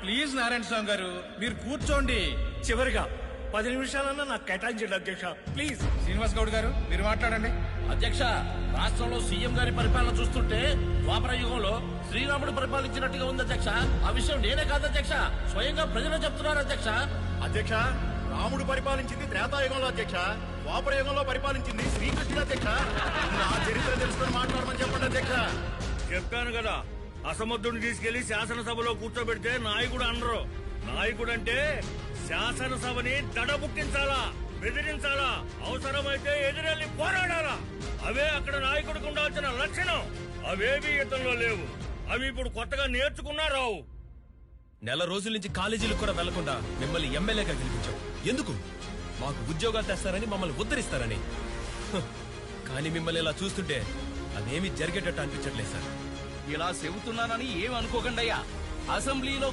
Please Narayana స్వామి గారు మీరు కూర్చోండి. చివరిగా 10 నిమిషాలన్నా నాకు కేటాయించండి అధ్యక్ష ప్లీజ్. శ్రీనివాస్ గౌడ్ గారు మీరు మాట్లాడండి. అధ్యక్ష, రాష్ట్రంలో సీఎం గారి పరిపాలన చూస్తుంటే ద్వాపర యుగంలో శ్రీరాముడు పరిపాలించినట్టుగా ఉంది అధ్యక్ష. ఆ విషయం నేనే కాదు అధ్యక్ష, స్వయంగా ప్రజలే చెప్తున్నారు అధ్యక్ష. అధ్యక్ష, రాముడు పరిపాలించింది త్రేతాయుగంలో అధ్యక్ష, ద్వాపర యుగంలో పరిపాలించింది శ్రీకృష్ణుడు అధ్యక్ష. నా చరిత్ర తెలుసుకొని మాట్లాడమని చెప్పండి అధ్యక్ష. చెప్పాను కదా, అసమర్థుడిని తీసుకెళ్లి శాసనసభలో కూర్చోబెడితే నాయకుడు అనరు. నాయకుడు అంటే శాసనసభని దడబుట్టించాలా, బెదిరించాలా, అవసరమైతే ఎదురెళ్లి పోరాడాలా. అవే అక్కడ నాయకుడికి ఉండాల్సిన లక్షణం. అవేవి యుద్ధంలో లేవు. అవి ఇప్పుడు కొత్తగా నేర్చుకున్నా రావు. నెల రోజుల నుంచి కాలేజీలకు కూడా వెళ్లకుండా మిమ్మల్ని ఎమ్మెల్యేగా గెలిపించాం. ఎందుకు? మాకు ఉద్యోగాలు తెస్తారని, మమ్మల్ని ఉద్ధరిస్తారని. కానీ మిమ్మల్ని ఇలా చూస్తుంటే అదేమీ జరిగేటట్టు అనిపించట్లేదు సార్. ఇలా చెబుతున్నానని ఏమనుకోకండయ్యా. అసెంబ్లీలో